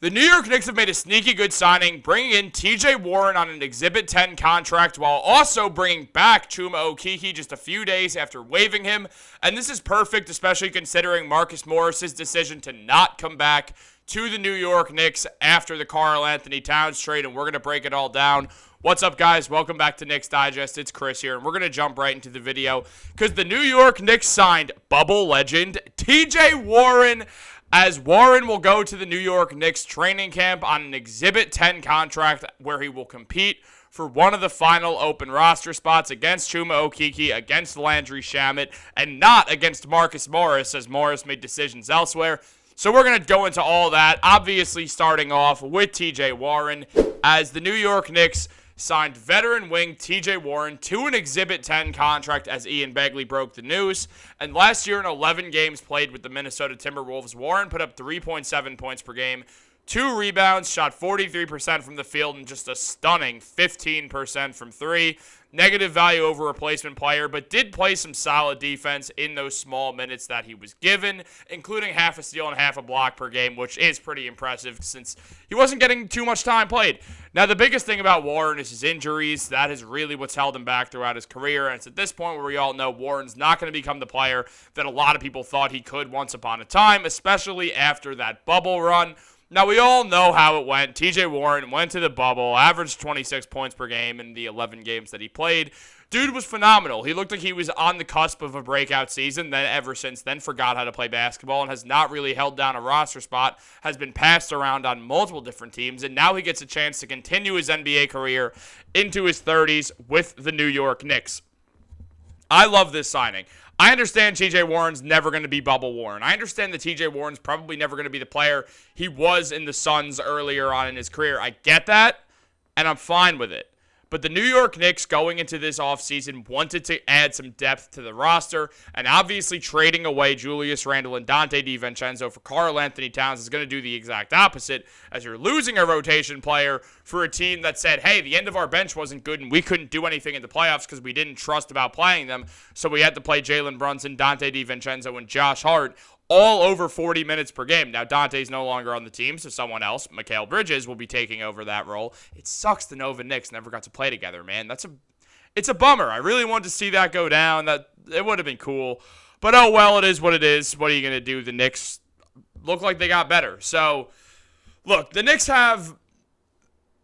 The New York Knicks have made a sneaky good signing, bringing in TJ Warren on an Exhibit 10 contract while also bringing back Chuma Okeke just a few days after waiving him. And this is perfect, especially considering Marcus Morris's decision to not come back to the New York Knicks after the Karl Anthony Towns trade, and we're going to break it all down. What's up, guys? Welcome back to Knicks Digest. It's Chris here, and we're going to jump right into the video because the New York Knicks signed bubble legend TJ Warren, as Warren will go to the New York Knicks training camp on an Exhibit 10 contract where he will compete for one of the final open roster spots against Chuma Okeke, against Landry Shamet, and not against Marcus Morris, as Morris made decisions elsewhere. So we're going to go into all that, obviously starting off with TJ Warren, as the New York Knicks signed veteran wing TJ Warren to an Exhibit 10 contract, as Ian Begley broke the news. And last year in 11 games played with the Minnesota Timberwolves, Warren put up 3.7 points per game, 2 rebounds, shot 43% from the field, and just a stunning 15% from 3. Negative value over replacement player, but did play some solid defense in those small minutes that he was given, including half a steal and half a block per game, which is pretty impressive since he wasn't getting too much time played. Now, the biggest thing about Warren is his injuries. That is really what's held him back throughout his career, and it's at this point where we all know Warren's not going to become the player that a lot of people thought he could once upon a time, especially after that bubble run. Now, we all know how it went. TJ Warren went to the bubble, averaged 26 points per game in the 11 games that he played. Dude was phenomenal. He looked like he was on the cusp of a breakout season. Then, ever since then, forgot how to play basketball and has not really held down a roster spot, has been passed around on multiple different teams, and now he gets a chance to continue his NBA career into his 30s with the New York Knicks. I love this signing. I understand TJ Warren's never going to be bubble Warren. I understand that TJ Warren's probably never going to be the player he was in the Suns earlier on in his career. I get that, and I'm fine with it. But the New York Knicks going into this offseason wanted to add some depth to the roster, and obviously trading away Julius Randle and Dante DiVincenzo for Karl Anthony Towns is going to do the exact opposite, as you're losing a rotation player for a team that said, hey, the end of our bench wasn't good and we couldn't do anything in the playoffs because we didn't trust about playing them, so we had to play Jalen Brunson, Dante DiVincenzo, and Josh Hart all over 40 minutes per game. Now, Dante's no longer on the team, so someone else, Mikal Bridges, will be taking over that role. It sucks the Nova Knicks never got to play together, man. It's a bummer. I really wanted to see that go down. It would have been cool. But, oh, well, it is what it is. What are you going to do? The Knicks look like they got better. So, look, the Knicks have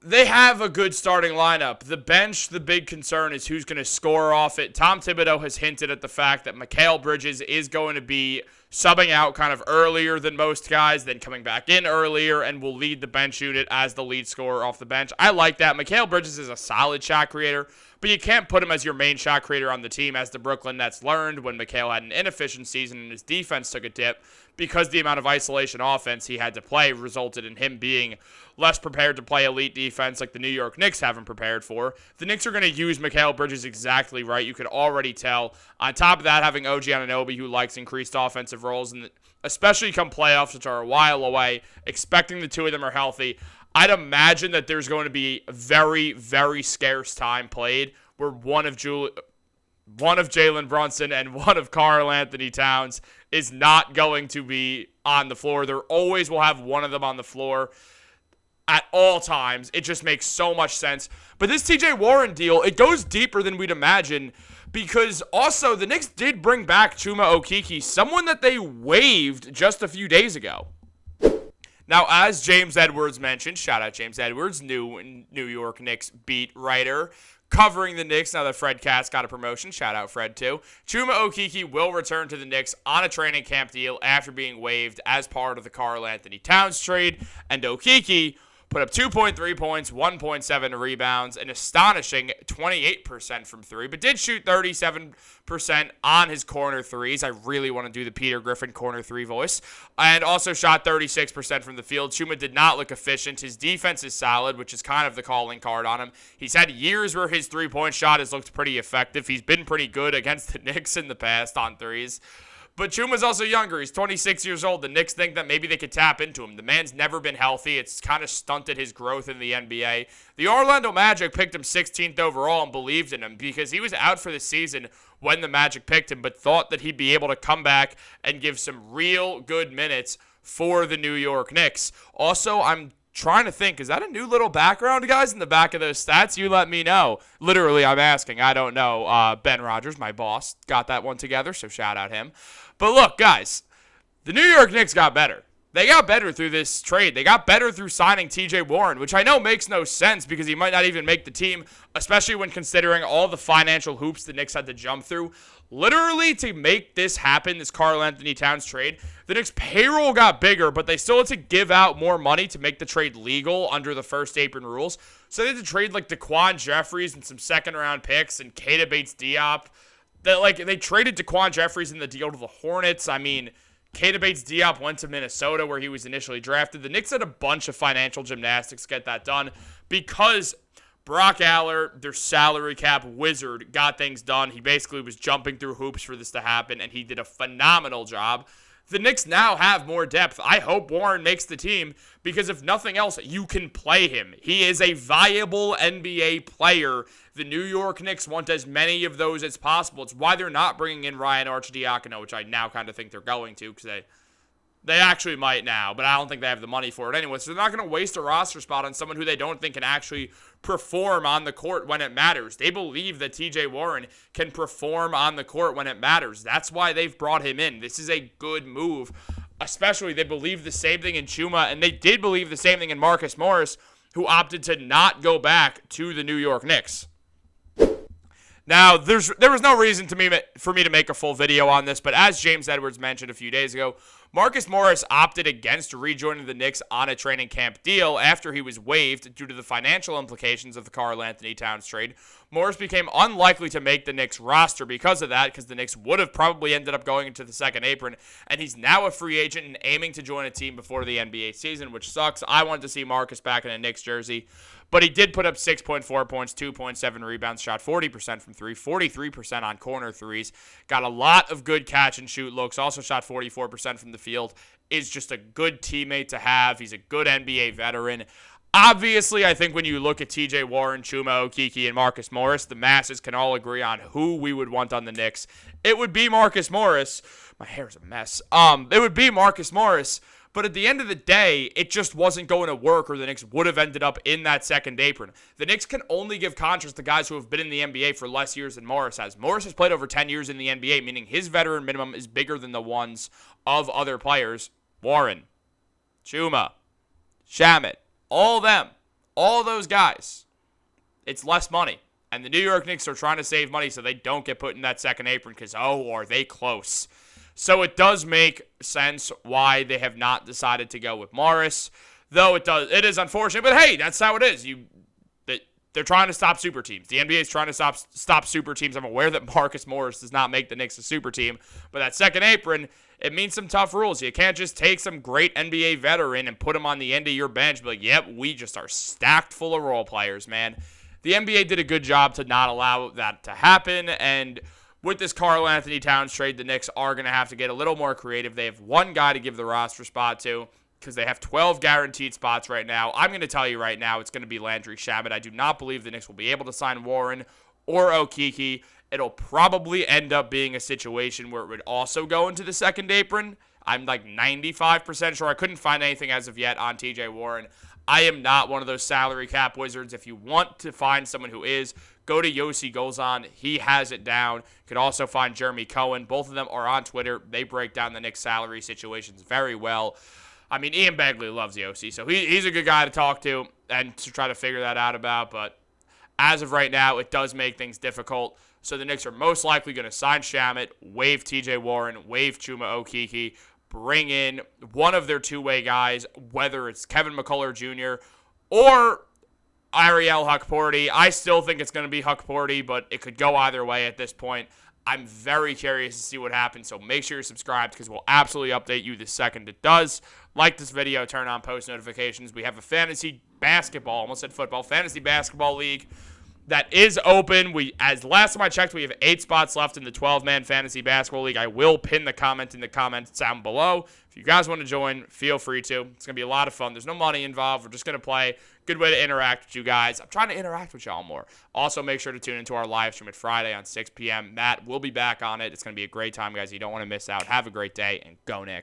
a good starting lineup. The bench, the big concern is who's going to score off it. Tom Thibodeau has hinted at the fact that Mikal Bridges is going to be subbing out kind of earlier than most guys, then coming back in earlier, and will lead the bench unit as the lead scorer off the bench. I like that. Mikal Bridges is a solid shot creator, but you can't put him as your main shot creator on the team, as the Brooklyn Nets learned when Mikal had an inefficient season and his defense took a dip, because the amount of isolation offense he had to play resulted in him being less prepared to play elite defense like the New York Knicks haven't prepared for. The Knicks are going to use Mikal Bridges exactly right. You could already tell. On top of that, having OG Anunoby, who likes increased offensive roles, and especially come playoffs, which are a while away, expecting the two of them are healthy, I'd imagine that there's going to be a very, very scarce time played where one of Jalen Brunson and one of Karl Anthony Towns is not going to be on the floor. There always will have one of them on the floor at all times. It just makes so much sense. But this TJ Warren deal, it goes deeper than we'd imagine, because also the Knicks did bring back Chuma Okeke, someone that they waived just a few days ago. Now, as James Edwards mentioned, shout out James Edwards, new New York Knicks beat writer, covering the Knicks now that Fred Katz got a promotion. Shout out Fred, too. Chuma Okeke will return to the Knicks on a training camp deal after being waived as part of the Karl Anthony Towns trade. And Okeke put up 2.3 points, 1.7 rebounds, an astonishing 28% from 3, but did shoot 37% on his corner threes. I really want to do the Peter Griffin corner 3 voice. And also shot 36% from the field. Chuma did not look efficient. His defense is solid, which is kind of the calling card on him. He's had years where his three-point shot has looked pretty effective. He's been pretty good against the Knicks in the past on threes. But Chuma's also younger. He's 26 years old. The Knicks think that maybe they could tap into him. The man's never been healthy. It's kind of stunted his growth in the NBA. The Orlando Magic picked him 16th overall and believed in him because he was out for the season when the Magic picked him, but thought that he'd be able to come back and give some real good minutes for the New York Knicks. Also, I'm trying to think, is that a new little background, guys, in the back of those stats? You let me know. Literally, I'm asking. I don't know. Ben Rogers, my boss, got that one together, so shout out him. But look, guys, the New York Knicks got better. They got better through this trade. They got better through signing T.J. Warren, which I know makes no sense because he might not even make the team, especially when considering all the financial hoops the Knicks had to jump through. Literally, to make this happen, this Karl Anthony Towns trade, the Knicks' payroll got bigger, but they still had to give out more money to make the trade legal under the first apron rules. So they had to trade like DaQuan Jeffries and some second-round picks and Keita Bates-Diop. They traded DaQuan Jeffries in the deal to the Hornets. I mean, Keita Bates-Diop went to Minnesota where he was initially drafted. The Knicks had a bunch of financial gymnastics to get that done because Brock Aller, their salary cap wizard, got things done. He basically was jumping through hoops for this to happen, and he did a phenomenal job. The Knicks now have more depth. I hope Warren makes the team because if nothing else, you can play him. He is a viable NBA player. The New York Knicks want as many of those as possible. It's why they're not bringing in Ryan Arcidiacono, which I now kind of think they're going to because they actually might now, but I don't think they have the money for it anyway. So they're not going to waste a roster spot on someone who they don't think can actually perform on the court when it matters. They believe that T.J. Warren can perform on the court when it matters. That's why they've brought him in. This is a good move. Especially, they believe the same thing in Chuma, and they did believe the same thing in Marcus Morris, who opted to not go back to the New York Knicks. Now, there was no reason for me to make a full video on this, but as James Edwards mentioned a few days ago, Marcus Morris opted against rejoining the Knicks on a training camp deal after he was waived due to the financial implications of the Karl Anthony Towns trade. Morris became unlikely to make the Knicks roster because of that, because the Knicks would have probably ended up going into the second apron, and he's now a free agent and aiming to join a team before the NBA season, which sucks. I wanted to see Marcus back in a Knicks jersey, but he did put up 6.4 points, 2.7 rebounds, shot 40% from three, 43% on corner threes, got a lot of good catch-and-shoot looks, also shot 44% from the field, is just a good teammate to have. He's a good NBA veteran. Obviously, I think when you look at T.J. Warren, Chuma Okeke, and Marcus Morris, the masses can all agree on who we would want on the Knicks. It would be Marcus Morris. My hair's a mess. It would be Marcus Morris. But at the end of the day, it just wasn't going to work, or the Knicks would have ended up in that second apron. The Knicks can only give contracts to guys who have been in the NBA for less years than Morris has. Morris has played over 10 years in the NBA, meaning his veteran minimum is bigger than the ones of other players. Warren, Chuma, Shamet, all them, all those guys. It's less money. And the New York Knicks are trying to save money so they don't get put in that second apron because, oh, are they close? So it does make sense why they have not decided to go with Morris, though it is unfortunate. But hey, that's how it is. They're trying to stop super teams. The NBA is trying to stop super teams. I'm aware that Marcus Morris does not make the Knicks a super team, but that second apron, it means some tough rules. You can't just take some great NBA veteran and put him on the end of your bench and be like, yep, we just are stacked full of role players, man. The NBA did a good job to not allow that to happen, and with this Karl Anthony Towns trade, the Knicks are going to have to get a little more creative. They have one guy to give the roster spot to because they have 12 guaranteed spots right now. I'm going to tell you right now, it's going to be Landry Shamet. I do not believe the Knicks will be able to sign Warren or Okeke. It'll probably end up being a situation where it would also go into the second apron. I'm like 95% sure. I couldn't find anything as of yet on TJ Warren. I am not one of those salary cap wizards. If you want to find someone who is, go to Yossi Gozan. He has it down. You could also find Jeremy Cohen. Both of them are on Twitter. They break down the Knicks salary situations very well. I mean, Ian Begley loves Yossi, so he's a good guy to talk to and to try to figure that out about. But as of right now, it does make things difficult. So the Knicks are most likely going to sign Shamet, waive TJ Warren, waive Chuma Okeke, bring in one of their two-way guys, whether it's Kevin McCullough Jr. or Ariel Hukporti. I still think it's going to be Hukporti, but it could go either way at this point. I'm very curious to see what happens, so make sure you're subscribed because we'll absolutely update you the second it does. Like this video, turn on post notifications. We have a fantasy basketball, almost said football, fantasy basketball league that is open. As last time I checked, we have 8 spots left in the 12-man fantasy basketball league. I will pin the comment in the comments down below. If you guys want to join, feel free to. It's going to be a lot of fun. There's no money involved. We're just going to play. Good way to interact with you guys. I'm trying to interact with y'all more. Also, make sure to tune into our live stream at Friday on 6 p.m. Matt will be back on it. It's going to be a great time, guys. You don't want to miss out. Have a great day, and go Knicks.